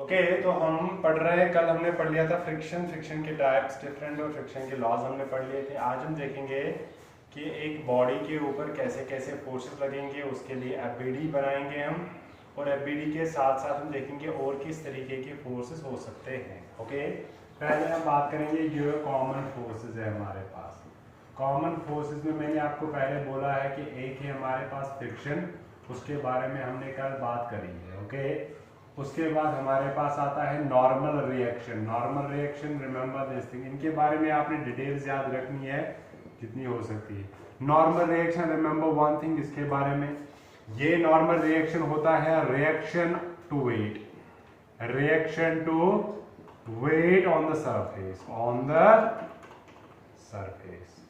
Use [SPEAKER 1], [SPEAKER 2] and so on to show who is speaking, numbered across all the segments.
[SPEAKER 1] Okay तो हम पढ़ रहे हैं, कल हमने पढ़ लिया था फ्रिक्शन के टाइप्स डिफरेंट और फ्रिक्शन के लॉज हमने पढ़ लिए थे। आज हम देखेंगे कि एक बॉडी के ऊपर कैसे कैसे फोर्सेस लगेंगे, उसके लिए एफबीडी बनाएंगे हम, और एफबीडी के साथ साथ हम देखेंगे और किस तरीके के फोर्सेस हो सकते हैं। ओके पहले हम बात करेंगे जो कॉमन फोर्सेस है हमारे पास। कॉमन फोर्सेस में मैंने आपको पहले बोला है कि एक है हमारे पास फ्रिक्शन, उसके बारे में हमने कल बात करी है। ओके उसके बाद हमारे पास आता है normal reaction. Normal reaction remember this thing, इनके बारे में आपने डिटेल्स याद रखनी है जितनी हो सकती है। Normal reaction remember one thing इसके बारे में, ये नॉर्मल रिएक्शन होता है reaction to weight, reaction to weight on the surface, on the surface.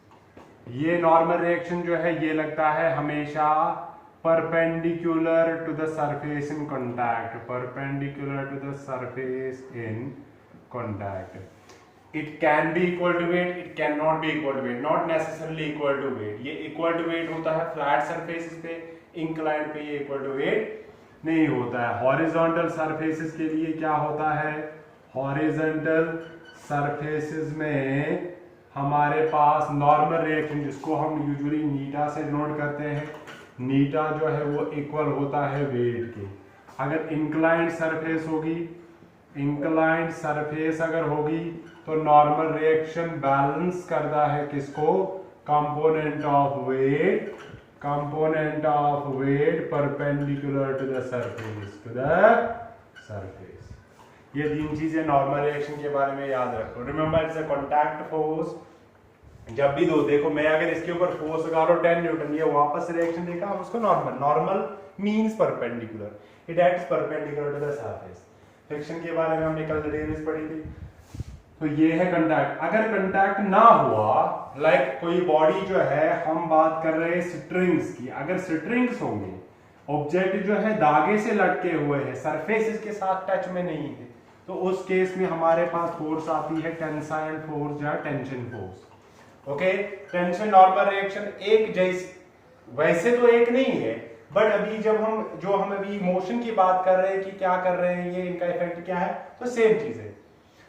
[SPEAKER 1] ये नॉर्मल रिएक्शन जो है ये लगता है हमेशा perpendicular to the surface in contact, perpendicular to the surface in contact. It can be equal to weight, it cannot be equal to weight, not necessarily equal to weight. ये equal to weight होता है flat surfaces पे, inclined पे ये equal to weight नहीं होता है। horizontal surfaces के लिए क्या होता है, horizontal surfaces में हमारे पास नॉर्मल रिएक्शन जिसको हम यूजुअली नीटा से नोट करते हैं, नीटा जो है वो इक्वल होता है वेट के। अगर इंक्लाइंड सरफेस होगी, इंक्लाइंड सरफेस अगर होगी तो नॉर्मल रिएक्शन बैलेंस करता है किसको, component of weight, component of weight perpendicular to the surface, to the surface. ये तीन चीजें नॉर्मल रिएक्शन के बारे में याद रखो। Remember it's a contact force. जब भी दो देखो, मैं अगर इसके ऊपर फोर्स लगा रहा हूं 10 न्यूटन, ये वापस रिएक्शन देखा हम उसको normal, normal means perpendicular, it acts perpendicular to the surface. Friction के बारे में हमने कल डिटेल्स पढ़ी थी। तो ये है कंटैक्ट। अगर कंटैक्ट ना हुआ, लाइक कोई बॉडी जो है, हम बात कर रहे हैं स्ट्रिंग्स की, अगर स्ट्रिंग्स होंगे, ऑब्जेक्ट जो है धागे से लटके हुए हैं, सरफेस के साथ टच में नहीं है, तो उस केस में हमारे पास फोर्स आती है टेंसाइल फोर्स या tension force. Okay tension normal reaction एक जैसे, वैसे तो एक नहीं है, बट अभी जब हम अभी मोशन की बात कर रहे हैं कि क्या कर रहे हैं, ये इनका इफेक्ट क्या है, तो सेम चीज है।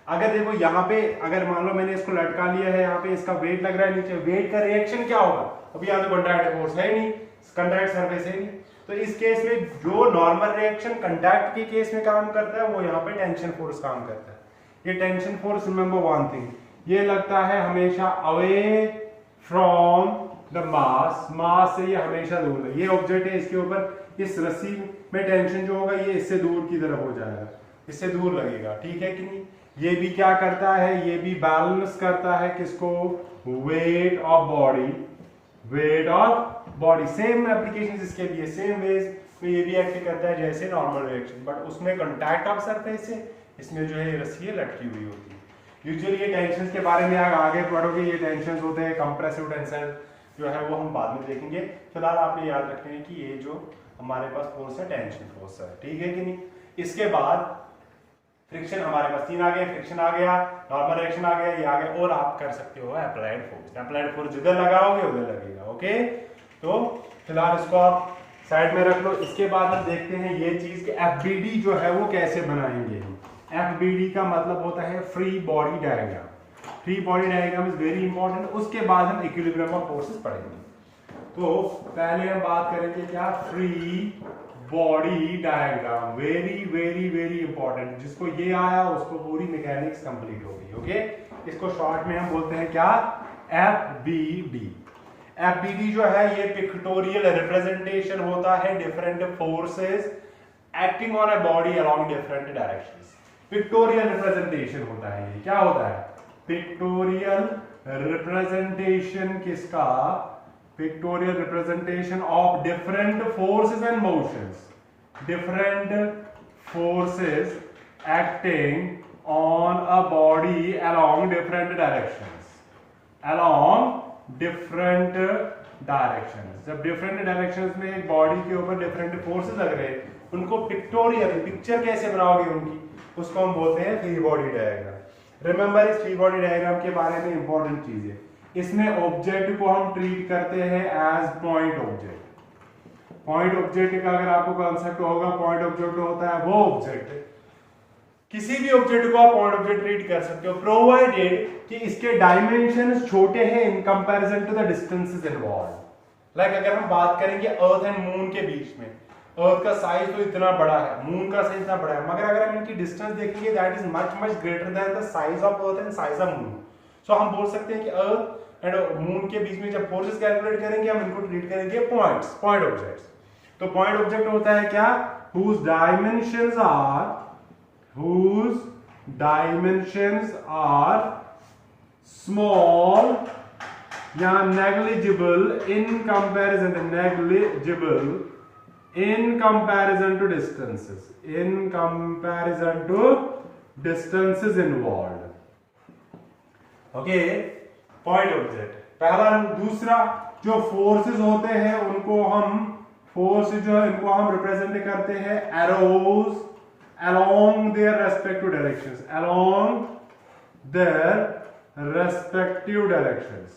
[SPEAKER 1] अगर देखो यहाँ पे, अगर मान लो मैंने इसको लटका लिया है, यहाँ पे इसका वेट लग रहा है नीचे, वेट का रिएक्शन क्या होगा, अभी यहाँ पे कॉन्टैक्ट फोर्स है नहीं, कॉन्टैक्ट सरफेस है नहीं, तो इस केस में जो नॉर्मल रिएक्शन कॉन्टैक्ट के केस में काम करता है वो यहाँ पे टेंशन फोर्स काम करता है। ये tension force remember one thing, ये लगता है हमेशा अवे फ्रॉम द मास, मास से ये हमेशा दूर है। ये ऑब्जेक्ट है, इसके ऊपर इस रस्सी में टेंशन जो होगा ये इससे दूर की तरफ हो जाएगा, इससे दूर लगेगा, ठीक है कि नहीं। ये भी क्या करता है, ये भी बैलेंस करता है किसको, weight of body, weight of body. Same application इसके लिए, सेम वेज में ये भी एक्ट करता है जैसे नॉर्मल रिएक्शन, बट उसमें कॉन्टैक्ट ऑफ सरफेस से, इसमें जो है रस्सी लटकी हुई होती है। यूजुअली ये टेंशन के बारे में आगे पढ़ोगे, ये टेंशन होते हैं कंप्रेसिव टेंशन जो है वो हम बाद में देखेंगे। फिलहाल आपने याद रखना है कि ये जो हमारे पास फोर्स है टेंशन फोर्स है, ठीक है कि नहीं। इसके बाद फ्रिक्शन हमारे पास तीन आ गए, फ्रिक्शन आ गया, नॉर्मल रिएक्शन आ गया, ये आ गया, और आप कर सकते हो अप्लाइड फोर्स। अप्लाइड फोर्स जिधर लगाओगे उधर लगेगा। ओके तो फिलहाल इसको आप साइड में रख लो। इसके बाद हम देखते हैं ये चीज कि एफबीडी जो है वो कैसे बनाएंगे हम। एफबीडी का मतलब होता है free body diagram. Free body diagram is very important. उसके बाद हम इक्विलिब्रियम ऑफ फोर्सेस पढ़ेंगे। तो पहले हम बात करेंगे क्या, free body diagram, very very very important. जिसको ये आया उसको पूरी मैकेनिक्स कंप्लीट होगी। ओके इसको शॉर्ट में हम बोलते हैं क्या, एफबीडी। एफबीडी जो है ये पिक्टोरियल रिप्रेजेंटेशन होता है different forces acting on a body along different directions. Pictorial representation होता है, ये क्या होता है, पिक्टोरियल रिप्रेजेंटेशन किसका, pictorial representation of different forces and motions, different forces acting on a body along different directions, along different directions. जब different directions में एक बॉडी के ऊपर डिफरेंट फोर्सेस लग रहे हैं, उनको पिक्टोरियल पिक्चर कैसे बनाओगे उनकी, उसको हम बोलते हैं फ्री बॉडी डायग्राम। रिमेंबर इस फ्री बॉडी डायग्राम के बारे में इंपॉर्टेंट चीज है, इसमें ऑब्जेक्ट को हम ट्रीट करते हैं as point object. Point object का अगर आपको कंसेप्ट होगा, पॉइंट ऑब्जेक्ट होता है वो ऑब्जेक्ट किसी भी ऑब्जेक्ट को आप पॉइंट ऑब्जेक्ट ट्रीट कर सकते हो प्रोवाइडेड कि इसके डायमेंशंस छोटे हैं in comparison to the distances involved. Like अगर हम बात करेंगे अर्थ एंड मून के बीच में, अर्थ का साइज तो इतना बड़ा है, मून का साइज इतना बड़ा है, मगर अगर हम इनकी डिस्टेंस देखेंगे that is much greater than the size of earth and size of moon. So हम बोल सकते हैं कि अर्थ एंड मून के बीच में जब फोर्सेस कैलकुलेट करेंगे हम इनको ट्रीट करेंगे पॉइंट्स, पॉइंट ऑब्जेक्ट्स। तो पॉइंट ऑब्जेक्ट होता है क्या, whose dimensions are small या negligible in comparison to distances involved। Okay, point object पहला। दूसरा, जो फोर्सेस होते हैं उनको हम इनको हम रिप्रेजेंट करते हैं arrows along their respective directions।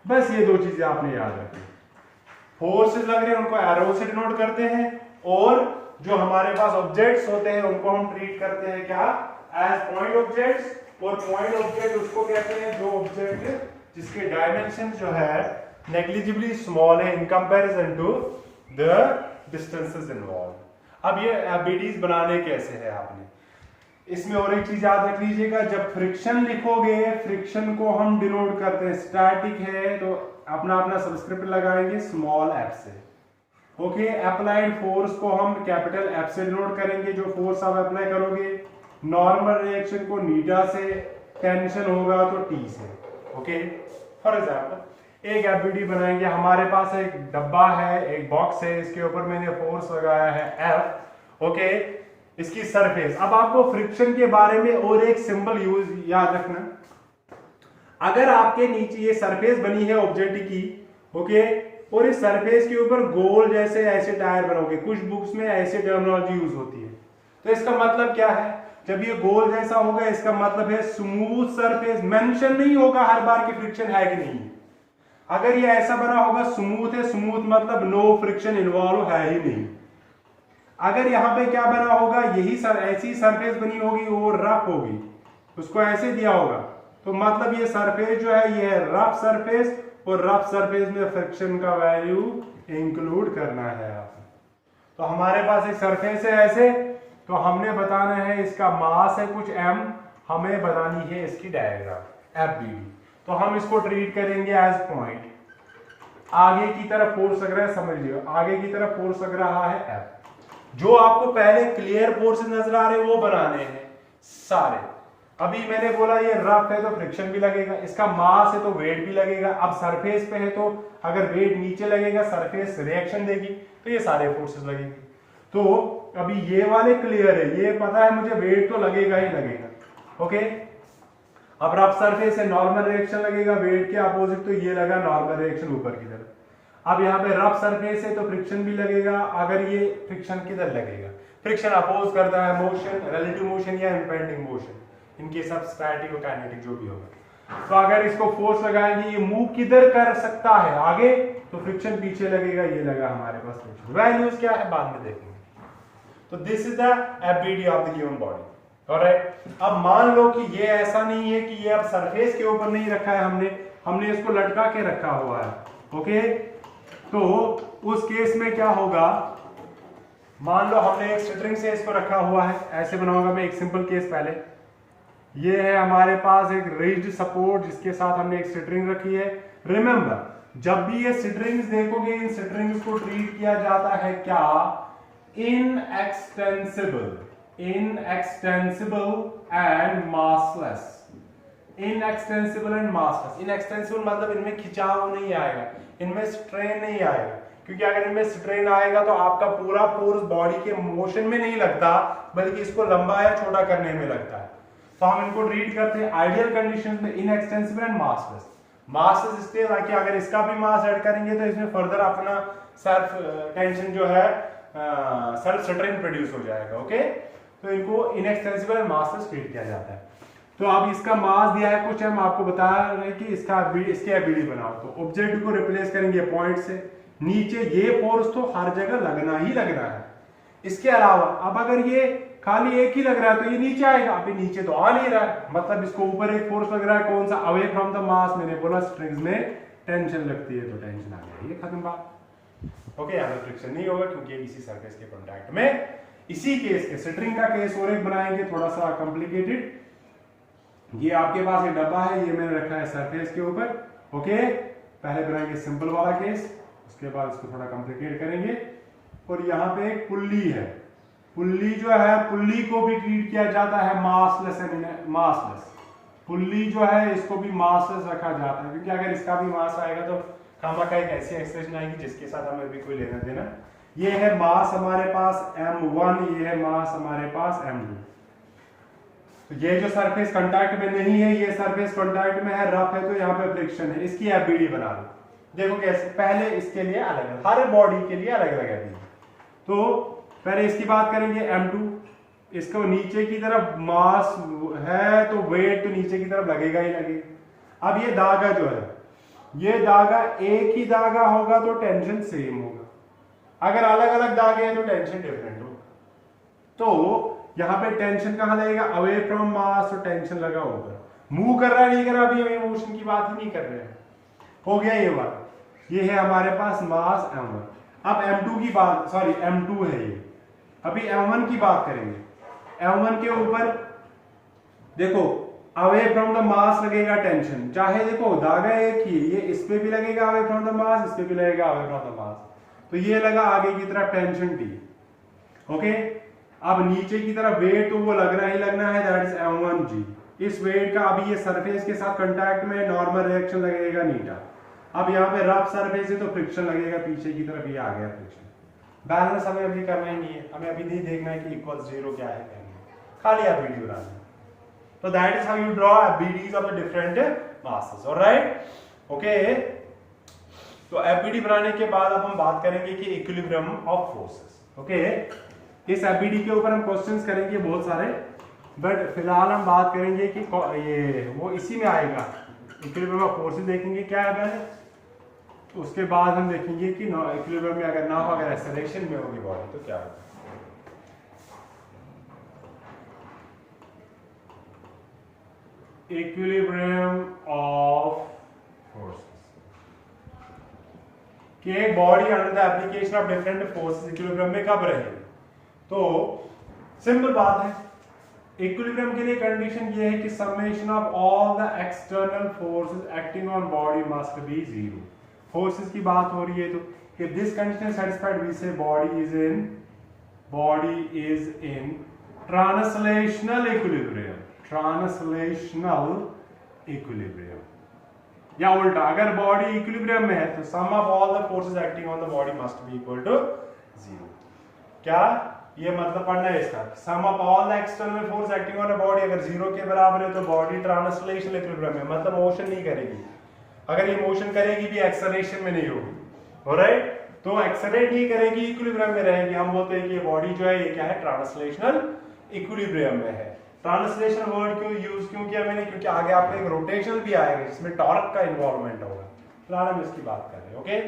[SPEAKER 1] बस ये दो चीजें आपने याद रखी। फोर्सेस लग रहे हैं उनको एरो से डिनोट करते हैं, और जो हमारे पास ऑब्जेक्ट्स होते हैं उनको हम ट्रीट करते हैं क्या, एज पॉइंट ऑब्जेक्ट्स। और पॉइंट ऑब्जेक्ट उसको कहते हैं जो ऑब्जेक्ट जिसके डायमेंशन जो है नेग्लिजिबली स्मॉल है in comparison to the distances involved. अब ये एबीडीज बनाने कैसे है आपने, इसमें और एक चीज याद रख लीजिएगा, जब फ्रिक्शन लिखोगे फ्रिक्शन को हम डिनोट करते हैं, स्टैटिक है तो अपना अपना सबस्क्रिप्ट लगाएंगे स्मॉल एफ से। ओके, अप्लाइड फोर्स को हम कैपिटल एफ से डिनोट करेंगे, जो फोर्स आप अप्लाई करोगे। नॉर्मल रिएक्शन को नीटा से, टेंशन होगा तो टी से। ओके, फॉर एग्जाम्पल एक एफबीडी बनाएंगे, हमारे पास एक डब्बा है, एक बॉक्स है, इसके ऊपर मैंने फोर्स लगाया है एफ। ओके, इसकी सरफेस। अब आपको फ्रिक्शन के बारे में और एक सिंबल याद रखना, अगर आपके नीचे ये सरफेस बनी है ऑब्जेक्ट की, ओके, और इस सरफेस के ऊपर गोल जैसे ऐसे टायर बनोगे, कुछ बुक्स में ऐसे टर्मिनोलॉजी यूज होती है, तो इसका मतलब क्या है, जब ये गोल जैसा होगा इसका मतलब है स्मूथ सरफेस। मेंशन नहीं होगा हर बार की फ्रिक्शन है कि नहीं। अगर ये ऐसा बना होगा स्मूथ है, स्मूथ मतलब नो फ्रिक्शन इन्वॉल्व है ही नहीं। अगर यहाँ पे क्या बना होगा, यही ऐसी सरफेस बनी होगी वो रफ होगी, उसको ऐसे दिया होगा, तो मतलब ये सरफेस जो है ये है रफ सरफेस, और रफ सरफेस में फ्रिक्शन का वैल्यू इंक्लूड करना है आप। तो हमारे पास एक सरफेस है ऐसे, तो हमने बताना है इसका मास है कुछ m, हमें बनानी है इसकी डायग्राम एफबीडी। तो हम इसको ट्रीट करेंगे एज पॉइंट। आगे की तरफ फोर्स लग रहा है, समझ लियो, आगे की तरफ फोर्स लग रहा है एफ। जो आपको पहले क्लियर फोर्स नजर आ रहे हैं वो बनाने हैं सारे। अभी मैंने बोला ये रफ है तो फ्रिक्शन भी लगेगा, इसका मास है तो वेट भी लगेगा। अब सरफेस पे है तो अगर वेट नीचे लगेगा सरफेस रिएक्शन देगी, तो ये सारे फोर्सेस लगेंगे। तो अभी ये वाले क्लियर है, ये पता है मुझे वेट तो लगेगा ही लगेगा। ओके, अब रफ सरफेस है, नॉर्मल रिएक्शन लगेगा, वेट के अपोजिट तो ये लगा नॉर्मल रिएक्शन ऊपर की तरफ। अब यहाँ पे रफ सरफेस है तो फ्रिक्शन भी लगेगा, अगर ये फ्रिक्शन किधर लगेगा, फ्रिक्शन अपोज करता है मोशन, रिलेटिव मोशन या इंपेंडिंग मोशन, इनके सब स्टैटिक और काइनेटिक जो भी होगा। तो अगर इसको फोर्स लगाएंगे ये मूव किधर कर सकता है आगे, तो फ्रिक्शन पीछे लगेगा, ये लगा हमारे पास फ्रिक्शन। वैल्यूज क्या है बाद में देखेंगे। तो this is the FBD of the given body. Alright, अब मान लो कि ये ऐसा नहीं है कि ये अब सरफेस के ऊपर नहीं रखा है हमने इसको लटका के रखा हुआ है। ओके, तो उस केस में क्या होगा, मान लो हमने एक स्ट्रिंग से इसको रखा हुआ है, ऐसे बनाऊंगा मैं एक सिंपल केस पहले। ये है हमारे पास एक रिज्ड सपोर्ट जिसके साथ हमने एक स्ट्रिंग रखी है। रिमेंबर, जब भी ये स्ट्रिंग्स देखोगे इन स्ट्रिंग्स को ट्रीट किया जाता है क्या, inextensible and massless. Inextensible and massless, inextensible मतलब इनमें खिंचाव नहीं आएगा, इनमें स्ट्रेन नहीं आएगा, क्योंकि अगर इनमें स्ट्रेन आएगा तो आपका पूरा फोर्स बॉडी के मोशन में नहीं लगता बल्कि इसको लंबा या छोटा करने में लगता है। तो हम इनको ट्रीट करते हैं आइडियल कंडीशंस में इनएक्सटेंसिबल एंड मासलेस। मासलेस इसलिए ताकि अगर इसका भी मास ऐड करेंगे तो इसमें फर्दर अपना सेल्फ टेंशन जो है सेल्फ स्ट्रेन प्रोड्यूस हो जाएगा। ओके, तो इनको इनएक्सटेंसिबल एंड मासलेस ट्रीट किया जाता है। तो अब इसका मास दिया है कुछ, हम आपको बता रहे हैं कि इसके एबीडी बनाओ, तो ऑब्जेक्ट को रिप्लेस करेंगे पॉइंट से, नीचे ये फोर्स तो हर जगह लगना ही लगना है। इसके अलावा अब अगर ये खाली एक ही लग रहा है तो ये नीचे आएगा, अभी नीचे तो आ नहीं रहा है, मतलब इसको ऊपर एक फोर्स लग रहा है, कौन सा, अवे फ्रॉम द मास। मैंने बोला स्ट्रिंग्स में टेंशन लगती है तो टेंशन आ गया, ये खत्म बात। ओके, यहाँ पे फ्रिक्शन नहीं होगा क्योंकि इसी सरफेस के कॉन्टैक्ट में। इसी केस के स्ट्रिंग का केस और एक बनाएंगे थोड़ा सा कॉम्प्लिकेटेड। ये आपके पास एक डब्बा है, ये मैंने रखा है सरफेस के ऊपर। ओके, पहले बनाएंगे सिंपल वाला केस, उसके बाद इसको थोड़ा कॉम्प्लिकेट करेंगे। और यहाँ पे एक पुल्ली है, पुल्ली जो है, पुल्ली को भी ट्रीट किया जाता है मासलेस मासलेस। पुल्ली जो है इसको भी मासलेस रखा जाता है क्योंकि अगर इसका भी मास आएगा तो खामा का एक ऐसी एक्सप्रेशन आएगी जिसके साथ हमें भी कोई लेना देना। ये है मास हमारे पास m1, ये है मास हमारे पास m2। तो ये जो सरफेस कांटेक्ट में नहीं है, ये सरफेस कांटेक्ट में है, रफ है, तो यहाँ पे फ्रिक्शन है। इसकी एफबीडी बना लो, देखो कैसे। पहले इसके लिए अलग अलग, हर बॉडी के लिए अलग अलग एफबीडी। तो पहले इसकी बात करेंगे m2, इसको नीचे की तरफ मास है तो वेट तो नीचे की तरफ लगेगा ही लगेगा। अब ये धागा जो है, ये धागा एक ही धागा होगा तो टेंशन सेम होगा, अगर अलग अलग धागे हैं तो टेंशन डिफरेंट होगा। तो यहाँ पे टेंशन कहां लगेगा, अवे फ्रॉम मास, तो टेंशन लगा ऊपर। मूव कर रहा है नहीं कर रहा, अभी हम मोशन की बात ही नहीं कर रहे हैं। हो गया ये बात। ये है हमारे पास मास m1। अब m2 की बात, सॉरी m2 है ये, अभी m1 की बात करेंगे। m1 के ऊपर देखो अवे फ्रॉम द मास लगेगा टेंशन, चाहे देखो धागा एक ही, ये इस पे भी लगेगा अवे फ्रॉम द मास, इस पे भी लगेगा अवे फ्रॉम द मास, तो ये लगा आगे की तरफ टेंशन T। ओके, अब नीचे की तरफ वेट तो वो लगना ही लगना है, दैट इज m1g। इस वेट का अभी ये सरफेस के साथ कांटेक्ट में, नॉर्मल रिएक्शन लगेगा नीटा। अब यहाँ पे रफ सरफेस है तो फ्रिक्शन लगेगा पीछे की तरफ, ये आ गया फ्रिक्शन। बैलेंस हमें अभी करना ही नहीं है, हमें अभी नहीं देखना है कि इक्वल 0 क्या है, खाली आप video banana. So that is how you draw FBDs of the different masses, alright? Okay. तो FBD बनाने के बाद अब हम बात करेंगे कि इक्विलिब्रियम ऑफ फोर्सेस। ओके, इस FBD के ऊपर हम क्वेश्चंस करेंगे बहुत सारे, बट फिलहाल हम बात करेंगे कि ये वो इसी में आएगा। इक्विलिब्रियम ऑफ फोर्सेस देखेंगे क्या है पहले, उसके बाद हम देखेंगे कि इक्विलिब्रियम में अगर ना हो, अगर एक्सेलरेशन में होगी बॉडी तो क्या होगा। इक्विलिब्रियम ऑफ फोर्सेस कि एक body under the application of different forces equilibrium में कब रहेगी। तो सिंपल बात है, इक्विलिब्रियम के लिए कंडीशन ये है कि summation of all the external forces acting on body must be 0। Forces की बात हो रही है तो if this condition is satisfied we say body is in translational equilibrium. Translational equilibrium, या उल्टा, अगर बॉडी इक्विलिब्रियम में है तो sum of all the forces acting on the body must be equal to 0। क्या ये मतलब पढ़ना है इसका, sum of all the external force acting on the body अगर 0 के बराबर है तो बॉडी ट्रांसलेशनल इक्विलिब्रियम में, मतलब मोशन नहीं करेगी। अगर ये मोशन करेगी भी एक्सेलरेशन में नहीं होगी, ऑलराइट, तो एक्सेलरेट नहीं करेगी, इक्विलिब्रियम में रहेगी। हम बोलते हैं कि ये बॉडी जो है ये क्या है, ट्रांसलेशनल इक्विलिब्रियम में है। ट्रांसलेशनल वर्ड क्यों यूज किया मैंने, क्योंकि आगे आपको एक रोटेशन भी आएगा जिसमें टॉर्क का इन्वॉल्वमेंट होगा। फिलहाल हम इसकी बात कर रहे हैं। ओके,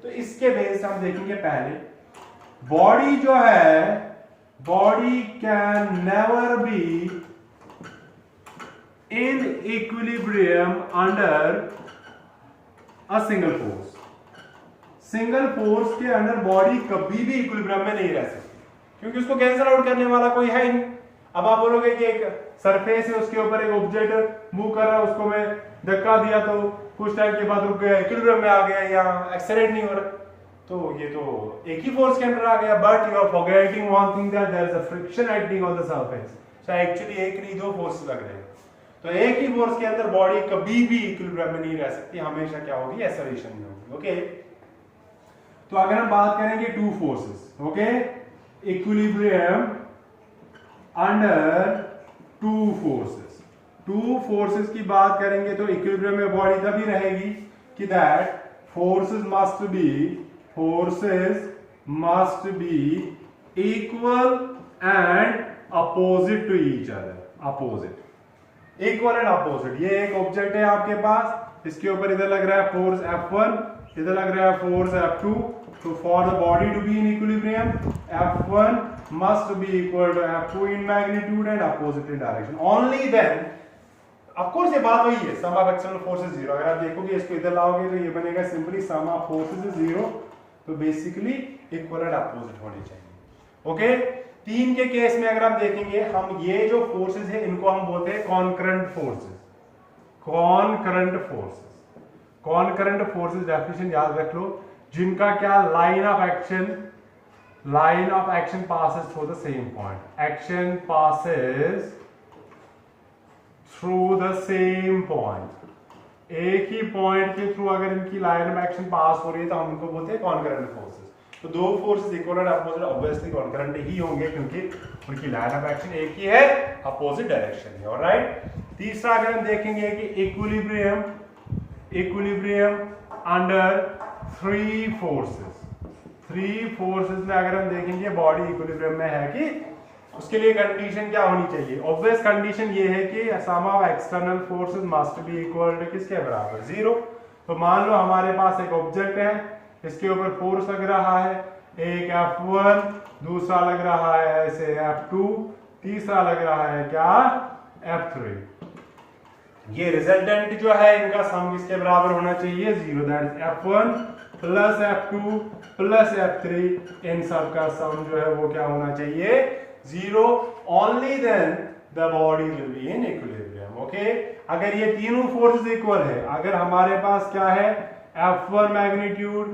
[SPEAKER 1] तो इसके बेस हम देखेंगे पहले बॉडी जो है, body can never be in equilibrium under a single force. Single force के अंडर बॉडी कभी भी इक्विलिब्रियम में नहीं रह सकती क्योंकि उसको कैंसिल आउट करने वाला कोई है ही नहीं। अब आप बोलोगे कि एक सरफेस है, उसके ऊपर एक ऑब्जेक्ट मूव कर रहा है, उसको मैं धक्का दिया तो कुछ टाइम के बाद रुक गया, इक्विलिब्रियम में आ गया या एक्सेलरेट नहीं हो रहा, तो ये तो एक ही फोर्स के अंदर आ गया। But you are forgetting one thing, that there is a friction acting on the surface. So actually एक नहीं दो फोर्स लग रहे हैं, तो एक ही फोर्स के अंदर बॉडी कभी भी इक्विलिब्रियम में नहीं रह सकती, हमेशा क्या होगी, एक्सेलरेशन में होगी। ओके, तो अगर हम बात करेंगे two forces, okay, equilibrium under two forces, two forces की बात करेंगे तो इक्विलिब्रियम में बॉडी तभी रहेगी कि that forces must be equal and opposite to each other. Opposite, equal and opposite. ये एक ऑब्जेक्ट है आपके पास, इसके ऊपर इधर लग रहा है फोर्स F1, इधर लग रहा है फोर्स F2, तो for the body to be in equilibrium F1 must be equal to F2 in magnitude and opposite in direction. Only then, of course ये बात वही है, sum of external forces 0. अगर आप देखोगे इसको इधर लाओगे तो ये बनेगा simply sum of forces is 0. तो basically equal and opposite होने चाहिए. ओके, तीन के केस में अगर आप देखेंगे, हम ये जो फोर्सेस है इनको हम बोलते हैं concurrent forces. Concurrent forces, concurrent forces definition याद रख लो, जिनका क्या line of action passes through the same point. Action passes through the same point. एक ही पॉइंट के थ्रू अगर इनकी लाइन ऑफ एक्शन पास हो रही है तो हम इनको बोलते हैं कॉन्करेंट फोर्सेस. तो दो forces equal and opposite obviously concurrent ही होंगे क्योंकि उनकी लाइन ऑफ एक्शन एक ही है, अपोजिट डायरेक्शन है. ऑलराइट. तीसरा अगर हम देखेंगे कि इक्विलिब्रियम अंडर थ्री फोर्सेस में अगर हम देखेंगे बॉडी इक्विलिब्रियम में है कि उसके लिए कंडीशन क्या होनी चाहिए. ऑब्वियस कंडीशन ये है कि sum of external forces must be equal to किसके बराबर 0. तो मान लो हमारे पास एक ऑब्जेक्ट है, इसके ऊपर फोर्स लग रहा है, एक F1, दूसरा लग रहा है ऐसे F2, तीसरा लग रहा है क्या F3. ये रिजल्टेंट जो है इनका सम किसके बराबर होना चाहिए 0. That is F1 plus F2 plus F3, इन सब का सम जो है वो क्या होना चाहिए 0. Only then the body will be in equilibrium. Okay, अगर ये तीनों फोर्सेस इक्वल है, अगर हमारे पास क्या है F1 magnitude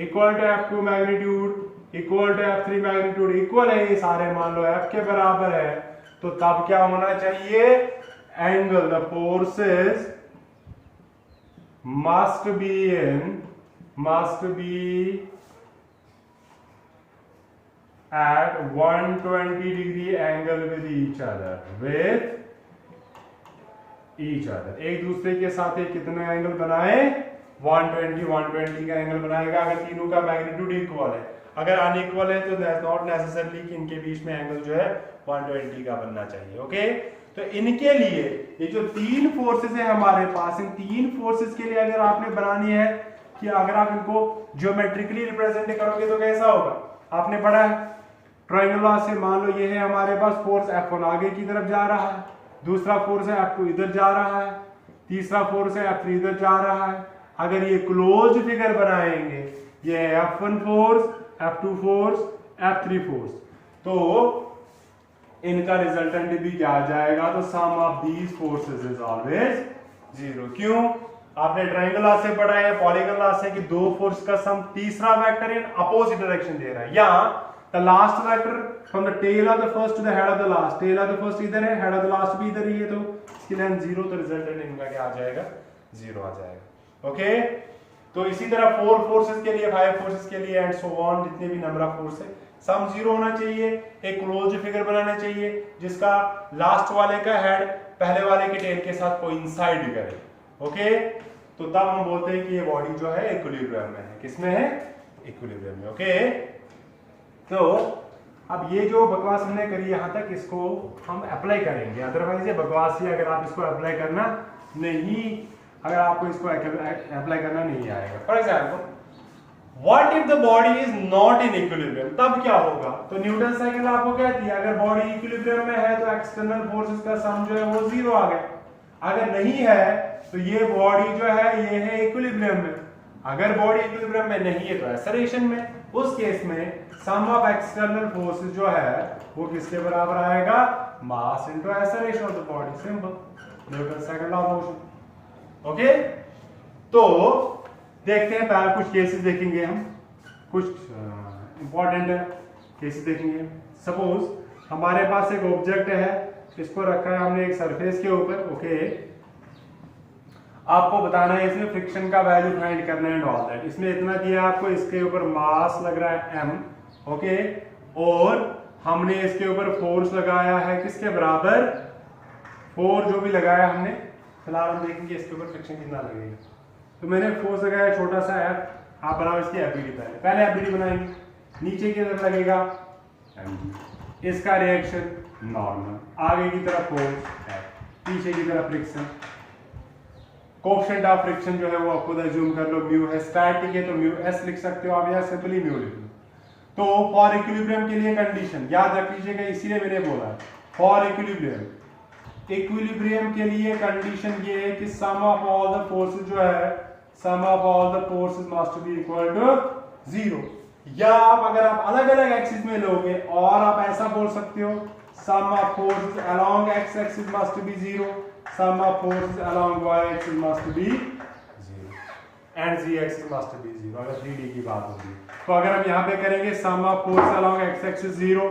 [SPEAKER 1] equal to F2 magnitude equal to F3 magnitude equal है, ये सारे मान लो F के बराबर है, तो तब क्या होना चाहिए angle, the forces must B at 120 degree angle with each other. एक दूसरे के साथ एक कितना एंगल बनाए 120 का एंगल बनाएगा अगर तीनों का मैग्नीट्यूड इक्वल है. अगर अनइक्वल है तो दैट्स नॉट नेसेसरली कि इनके बीच में एंगल जो है 120 का बनना चाहिए. ओके, तो इनके लिए ये जो तीन फोर्सेस है हमारे पास, इन तीन फोर्सेस के लिए अगर आपने बनानी है कि अगर आप इनको ज्योमेट्रिकली रिप्रेजेंट करोगे तो कैसा होगा, आपने पढ़ा है ट्रायंगल लॉ से. मान लो ये है हमारे पास फोर्स F1 आगे की तरफ जा रहा है, दूसरा फोर्स है F2 इधर जा रहा है, तीसरा फोर्स है F3 इधर जा रहा है. अगर ये क्लोज फिगर बनाएंगे, ये है F1 force, F2 force, F3 force, तो इनका रिजल्टेंट भी क्या आ जाएगा, तो sum of these forces is always 0. क्यों, आपने ट्रायंगल लॉ से पढ़ा है, पॉलीगन लॉ से कि दो फोर्स का सम तीसरा वेक्टर इन अपोजिट डायरेक्शन दे रहा है. या the last vector from the tail of the first to the head of the last, tail of the first इधर है, head of the last भी इधर ही है, तो इसकी लेंथ 0, तो रिजल्टेंट इनका क्या आ जाएगा 0 आ जाएगा. ओके, तो इसी तरह 4 फोर्सेस के लिए, 5 फोर्सेस के लिए एंड सो ऑन, जितने भी नंबर ऑफ फोर्स है सम 0 होना चाहिए. एक क्लोज फिगर बनाना चाहिए जिसका लास्ट वाले का हेड पहले वाले के टेल के साथ कोइंसाइड करे. ओके, तो तब हम बोलते हैं कि ये बॉडी जो है इक्विलिब्रियम में है. किसमें है, इक्विलिब्रियम में. ओके, तो अब ये जो बकवास हमने करी यहां तक, इसको हम अप्लाई करेंगे. अदरवाइज ये बकवास ही, अगर आप इसको अप्लाई करना नहीं, अगर आपको इसको अप्लाई करना नहीं आएगा. For example, what if the body is not in equilibrium, तब क्या होगा. तो न्यूटन साइकिल आपको कहती है अगर बॉडी इक्विलिब्रियम में है तो एक्सटर्नल फोर्सेस का सम जो है वो 0 आ गया. अगर नहीं है तो ये बॉडी जो है ये है इक्विलिब्रियम में. अगर बॉडी इक्विलिब्रियम में नहीं है तो एक्सेलरेशन में. उस केस में सम ऑफ एक्सटर्नल फोर्सेस जो है वो किसके बराबर आएगा, mass into acceleration of the body. Simple, Newton second law of motion. Okay, तो देखते हैं, पहले कुछ केसेस देखेंगे हम, कुछ इंपॉर्टेंट केसेस देखेंगे. सपोज हमारे पास एक ऑब्जेक्ट है, इसको रखा है हमने एक सरफेस के ऊपर. ओके, आपको बताना है इसमें फ्रिक्शन का वैल्यू फाइंड करना है एंड ऑल दैट. इसमें इतना दिया आपको, इसके ऊपर मास लग रहा है m. ओके, और हमने इसके ऊपर फोर्स लगाया है किसके बराबर, 4 जो भी लगाया हमने. फिलहाल हम देखेंगे इसके ऊपर फ्रिक्शन कितना लगेगा. तो मैंने फोर्स लगाया छोटा सा f, आप बनाओ इसकी एफबीडी. पहले एफबीडी बनाएंगे, नीचे की तरफ लगेगा mg, इसका रिएक्शन नॉर्मल, आगे की तरफ फोर्स f, पीछे की तरफ फ्रिक्शन. कोएफिशिएंट ऑफ फ्रिक्शन जो है वो आपको अज्यूम कर लो म्यू है. स्टैटिक है तो म्यू s लिख सकते हो आप, या सिंपली म्यू लिख लो. तो फॉर इक्विलिब्रियम के लिए कंडीशन याद रख लीजिएगा, इसीलिए मैंने बोला फॉर इक्विलिब्रियम के लिए कंडीशन ये है कि sum of all the forces जो है, sum of all the forces must be equal to 0। या आप अगर आप अलग अलग एक्सिस में लोगे और आप ऐसा बोल सकते हो sum of forces along x axis must be 0, sum of forces along y axis must be 0 and z axis must be 0 अगर 3D की बात होगी। तो अगर हम यहाँ पे करेंगे sum of force along x axis 0,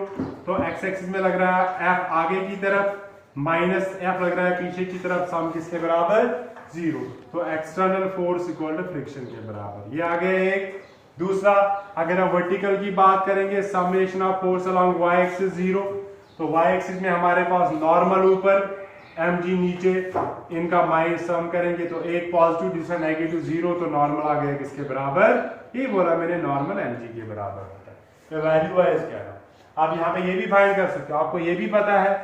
[SPEAKER 1] तो एक्स एक्सिस में लग रहा है f आगे की तरफ माइनस f लग रहा है पीछे की तरफ, सम किसके बराबर 0, तो external force equal to friction के बराबर। ये आगे एक। दूसरा अगर हम वर्टिकल की बात करेंगे summation of force along y axis 0, तो y एक्सिस में हमारे पास नॉर्मल ऊपर mg नीचे, इनका माइनस सम करेंगे तो एक पॉजिटिव दूसरा नेगेटिव 0, तो नॉर्मल आ गया किसके बराबर, ये बोला मैंने नॉर्मल mg के बराबर होता है। तो वैल्यू है इसका। आप यहाँ पे ये भी फाइंड कर सकते हो, आपको ये भी पता है,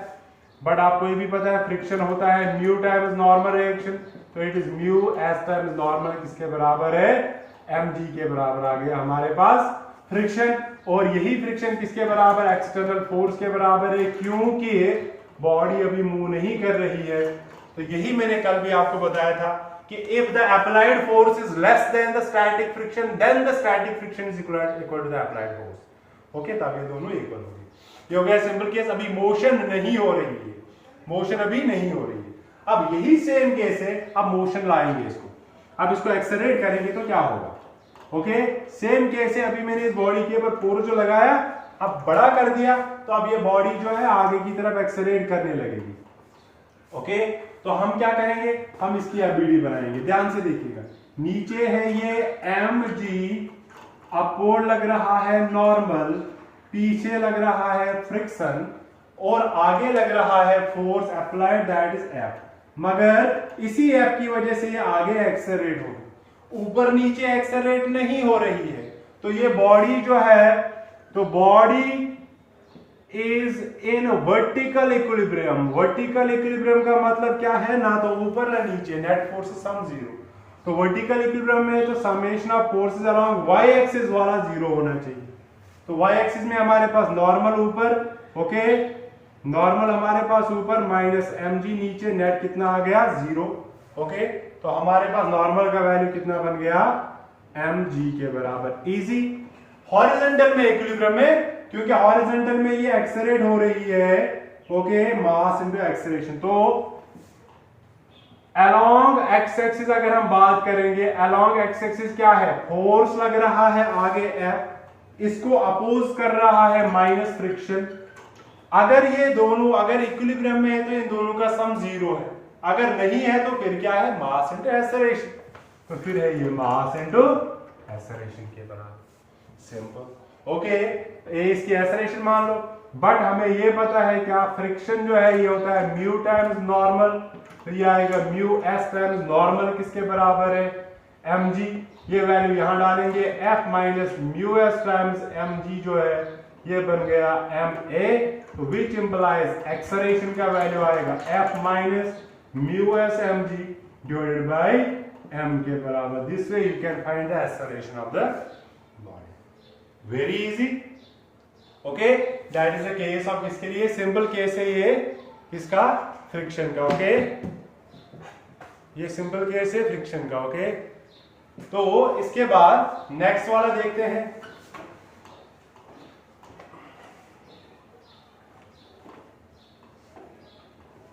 [SPEAKER 1] बट आपको ये भी पता है फ्रिक्शन होता है म्यू टाइम्स नॉर्मल रिएक्शन, तो it is mu S times normal किसके बराबर है, mg के बराबर आ गया हमारे पास फ्रिक्शन। और यही फ्रिक्शन किसके बराबर, एक्सटर्नल फोर्स के बराबर है, क्योंकि बॉडी अभी मूव नहीं कर रही है। तो यही मैंने कल भी आपको बताया था कि if the applied force is less than the static friction then the static friction is equal to the applied force. Okay, तब ये दोनों इक्वल होंगे। ये हो गया सिंपल केस। अभी मोशन नहीं हो रही है, मोशन अभी नहीं हो रही है। अब यही सेम केस है, अब मोशन लाएंगे इसको, अब इसको एक्सेलरेट करेंगे तो क्या होगा। ओके, सेम केस है। अभी मैंने इस बॉडी के ऊपर फोर्स जो लगाया, अब बड़ा कर दिया, तो अब ये बॉडी जो है आगे की तरफ एक्सेलरेट करने लगेगी। ओके, तो हम क्या करेंगे, हम इसकी एबीडी बनाएंगे। ध्यान से देखिएगा, नीचे है ये mg, अपवर्ड लग रहा है नॉर्मल, पीछे लग रहा है फ्रिक्शन, और आगे लग रहा है force applied that is F। मगर इसी F की वजह से ये आगे एक्सेलरेट हो, ऊपर नीचे एक्सेलरेट नहीं हो रही है। तो ये बॉडी जो है, तो body is in vertical equilibrium. Vertical equilibrium का मतलब क्या है, ना तो ऊपर ना नीचे, नेट फोर्स सम 0। तो वर्टिकल इक्विलिब्रियम में तो summation of forces along y axis वाला 0 होना चाहिए। तो y एक्सिस में हमारे पास नॉर्मल ऊपर, ओके, नॉर्मल हमारे पास ऊपर माइनस mg नीचे, नेट कितना आ गया 0। ओके, तो हमारे पास नॉर्मल का वैल्यू कितना बन गया, mg के बराबर। इजी। हॉरिजॉन्टल में इक्विलिब्रियम में, क्योंकि हॉरिजॉन्टल में ये एक्सेलरेट हो रही है, ओके, मास इनटू एक्सेलरेशन। तो अलोंग एक्स एक्सिस अगर हम बात करेंगे, अलोंग एक्स एक्सिस क्या है, फोर्स लग रहा है आगे F, इसको अपोज कर रहा है माइनस फ्रिक्शन। अगर ये दोनों अगर इक्विलिब्रियम में है तो इन दोनों का सम 0 है, अगर नहीं है तो फिर क्या है, मास इनटू एक्सेलरेशन। तो फिर है ये मास इनटू एक्सेलरेशन के बराबर। सिंपल। ओके, इसकी एक्सेलरेशन मान लो, बट हमें ये पता है क्या, फ्रिक्शन जो है ये होता है म्यू टाइम्स नॉर्मल, तो ये आएगा म्यू एस टाइम्स नॉर्मल किसके बराबर है, mg। ये वैल्यू यहां डालेंगे, f minus mu S times mg जो है ये बन गया ma, तो विच इंप्लाइज एक्सेलरेशन का वैल्यू आएगा f minus mu S mg divided by m के बराबर। This way you can find the acceleration of the body. Very easy. Okay, that is the case of, इसके लिए simple case है ये इसका friction का। ओके, ये सिंपल केस है फ्रिक्शन का। ओके, तो इसके बाद नेक्स्ट वाला देखते हैं।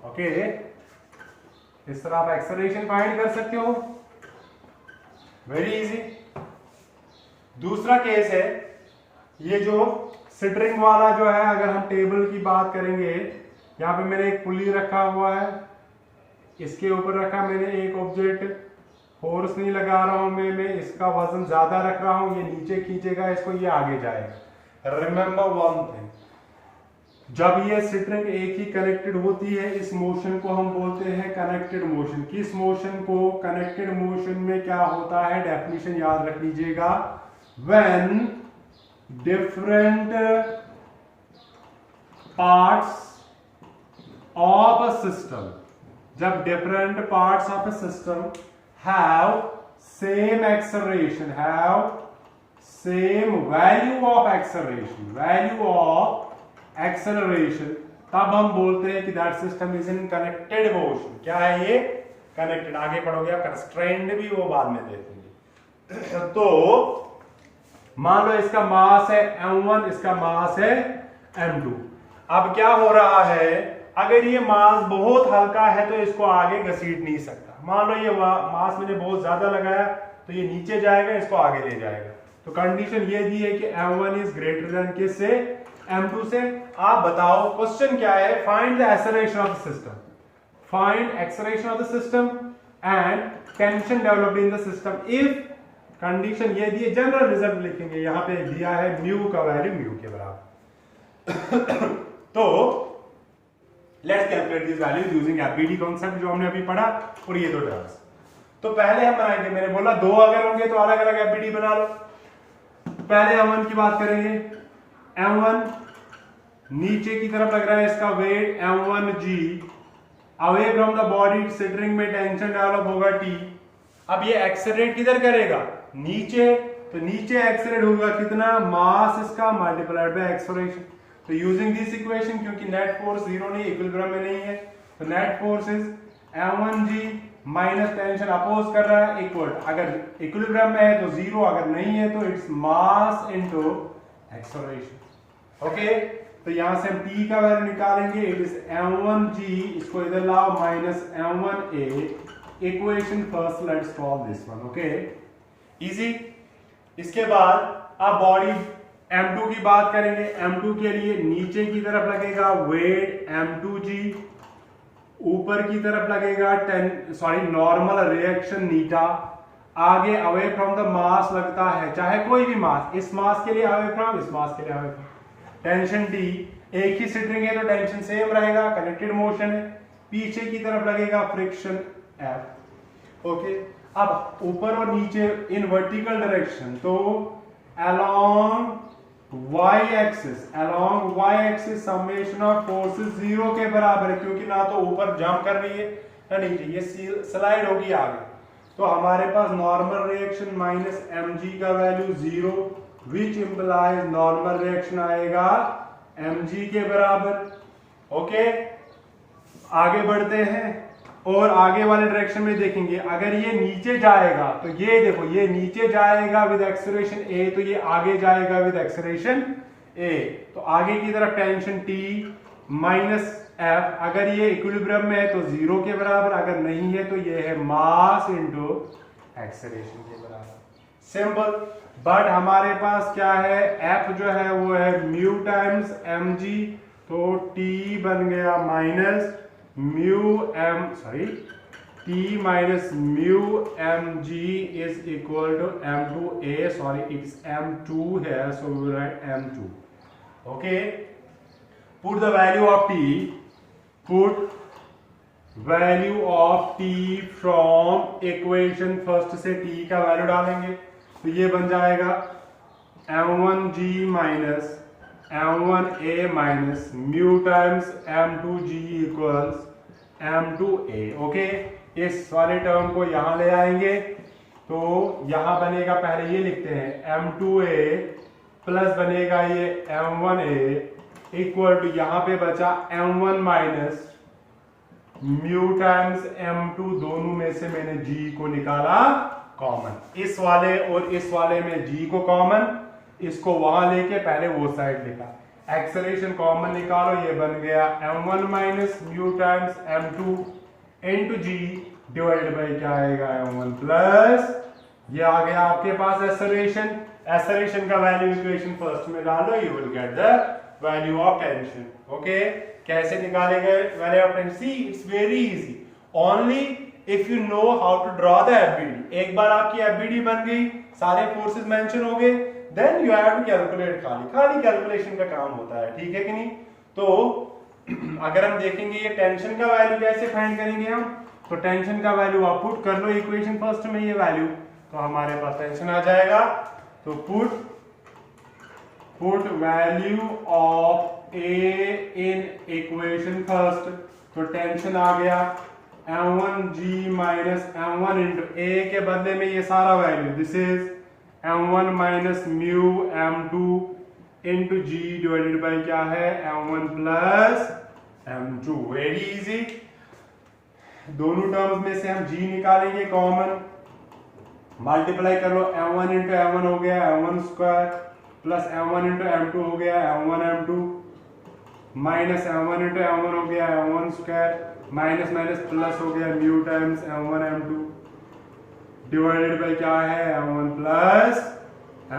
[SPEAKER 1] ओके, इस तरह आप एक्सेलरेशन फाइंड कर सकते हो, वेरी इजी। दूसरा केस है, ये जो स्ट्रिंग वाला जो है, अगर हम टेबल की बात करेंगे, यहाँ पे मैंने एक पुली रखा हुआ है, इसके ऊपर रखा मैंने एक ऑब्जेक्ट, फोर्स नहीं लगा रहा हूं मैं इसका वजन ज्यादा रख रहा हूं, ये नीचे खींचेगा इसको, ये आगे जाएगा। रिमेंबर वन थिंग, जब ये स्ट्रिंग एक ही कनेक्टेड होती है, इस मोशन को हम बोलते हैं कनेक्टेड मोशन। किस मोशन को, कनेक्टेड मोशन में क्या होता है, डेफिनेशन याद रख लीजिएगा, when different parts of a system, जब different parts of a system have same acceleration, have same value of acceleration, तब हम बोलते हैं कि that system is in connected motion. क्या है ये? कनेक्टेड। आगे पढ़ोगे आप, कंस्ट्रेंड भी वो बाद में देखेंगे। तो मान लो इसका मास है m1, इसका मास है m2। अब क्या हो रहा है, अगर ये मास बहुत हल्का है तो इसको आगे घसीट नहीं सकता। मान लो ये मास मैंने बहुत ज्यादा लगाया तो ये नीचे जाएगा, इसको आगे ले जाएगा। तो कंडीशन ये दी है कि m1 इज ग्रेटर देन किससे? m2 से। आप बताओ क्वेश्चन क्या है? Find the acceleration of the system, find acceleration of the system and tension developed in the system if, condition ये दी है, जनरल रिजल्ट लिखेंगे। यहां पे दिया है म्यू का वैल्यू म्यू के बराबर। तो let's calculate this values using FBD concept जो हमने अभी पढ़ा, और ये दो टर्म्स। तो पहले हम बनाएंगे, मैंने बोला दो अगर होंगे तो अलग अलग एफबीडी बना लो। पहले m1 की बात करेंगे। m1 नीचे की तरफ लग रहा है, इसका weight m1g, away from the body string में टेंशन डेवलप होगा T। अब ये एक्सेलरेट किधर करेगा? नीचे। तो नीचे एक्सेलरेट होगा कितना? मास इसका मल्टीप्लाइड बाय एक्सेलरेशन। तो यूजिंग दिस इक्वेशन, क्योंकि नेट फोर्स जीरो नहीं, इक्विलिब्रियम में नहीं है, तो net force is m1g minus tension oppose कर रहा है इक्वल, अगर इक्विलिब्रियम में है तो जीरो, अगर नहीं है तो its mass into acceleration. Okay, तो यहां से हम t का वैल्यू निकालेंगे, इट इज m1g, इसको इधर लाओ, minus m1a, equation first, let's solve this one. Okay, easy. इसके बाद अब बॉडी m2 की बात करेंगे। m2 के लिए नीचे की तरफ लगेगा वेट m2g, ऊपर की तरफ लगेगा नॉर्मल रिएक्शन नीटा, आगे अवे फ्रॉम द मास लगता है, चाहे कोई भी मास, इस मास के लिए अवे फ्रॉम, इस मास के लिए अवे फ्रॉम, टेंशन T, एक ही सिटरिंग है तो टेंशन सेम रहेगा, कनेक्टेड मोशन है, पीछे की तरफ लगेगा फ्रिक्शन F। ओके, अब ऊपर और नीचे इन वर्टिकल डायरेक्शन, तो along y axis summation of forces zero के बराबर है, क्योंकि ना तो ऊपर जंप कर रही है ना नीचे, ये स्लाइड होगी आगे। तो हमारे पास नॉर्मल रिएक्शन माइनस mg का value zero, which implies normal reaction आएगा mg के बराबर। ओके, आगे बढ़ते हैं और आगे वाले डायरेक्शन में देखेंगे, अगर ये नीचे जाएगा तो ये देखो, ये नीचे जाएगा विद एक्सेलरेशन a, तो ये आगे जाएगा विद एक्सेलरेशन a। तो आगे की तरफ टेंशन T माइनस F, अगर ये इक्विलिब्रियम में है तो जीरो के बराबर, अगर नहीं है तो ये है मास इनटू एक्सेलरेशन के बराबर। सिंपल। बट हमारे पास क्या है? F जो है वो है म्यू टाइम्स mg, तो T बन गया minus T minus mu mg is equal to m2a, sorry it's m2 here, so we will write m2. Okay, put the value of T, put value of T from equation first से T का value डालेंगे, तो ये बन जाएगा m1g minus m1a minus mu times m2g equals m2a। Okay, इस वाले term को यहां ले आएंगे, तो यहां बनेगा, पहले ये लिखते हैं m2a प्लस बनेगा ये m1a इक्वल टू, यहां पे बचा m1 minus mu times m2, दोनों में से मैंने g को निकाला कॉमन, इस वाले और इस वाले में g को कॉमन, इसको वहां लेके पहले वो साइड लिखा, एक्सेलरेशन कॉमन निकालो, ये बन गया m1 minus mu times m2 into g divided by क्या आएगा m1 प्लस, ये आ गया आपके पास एक्सेलरेशन। एक्सेलरेशन का वैल्यू इक्वेशन फर्स्ट में डालो, you will get the value of tension. Okay, कैसे निकालेंगे value of tension? See it's very easy, only if you know how to draw the FBD. एक बार आपकी एफबीडी बन गई, सारे फोर्सेस मेंशन हो गए, then you have to calculate, खाली कैलकुलेशन का काम होता है, ठीक है कि नहीं? तो अगर हम देखेंगे ये टेंशन का वैल्यू कैसे फाइंड करेंगे हम, तो टेंशन का वैल्यू आप पुट कर लो इक्वेशन फर्स्ट में, ये वैल्यू, तो हमारे पास टेंशन आ जाएगा। तो put value of A in equation first, तो टेंशन आ गया m1g माइनस m1 इंटू ए के बदले में ये सारा value, this is m1 minus mu m2 into g divided by क्या है m1 plus m2। Very easy. दोनों टर्म्स में से हम g निकालेंगे कॉमन, मल्टीप्लाई करो m1 इंटू m1 हो गया m1 square plus m1 into m2 हो गया m1 m2 minus m1 into m1 हो गया m1 square minus minus plus हो गया mu times m1 m2 divided by क्या है m1 plus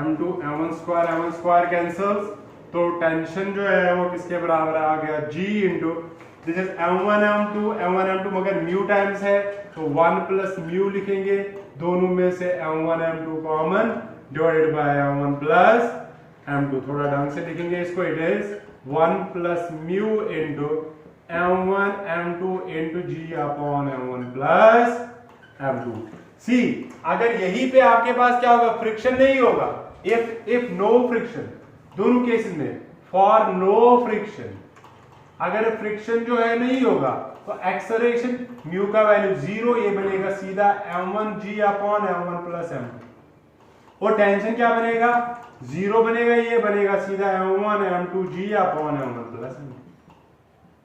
[SPEAKER 1] m2। m1 square cancels, तो टेंशन जो है वो किसके बराबर आ गया g into this is m1 m2 मगर म्यू टाइम्स है तो 1 प्लस म्यू लिखेंगे, दोनों में से m1 m2 common divided by m1 plus m2। थोड़ा ढंग से लिखेंगे इसको, it is 1 plus mu into m1 m2 into g upon m1 plus m2। See अगर यहीं पे आपके पास क्या होगा, फ्रिक्शन नहीं होगा, इफ नो फ्रिक्शन, दोनों केसेस में फॉर नो फ्रिक्शन, अगर फ्रिक्शन जो है नहीं होगा तो एक्सेलरेशन म्यू का वैल्यू 0, ये बनेगा सीधा m1 g upon m1 plus m2 और टेंशन क्या बनेगा 0 बनेगा, ये बनेगा सीधा m1 m2 g upon m1 plus m2।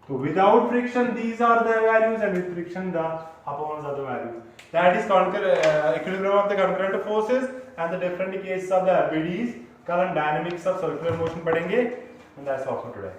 [SPEAKER 1] तो without friction these are the values and with friction the upon are the values. That is equilibrium of the concurrent forces and the different cases of the RBDs. कल हम dynamics of circular motion पढ़ेंगे and that's all for today.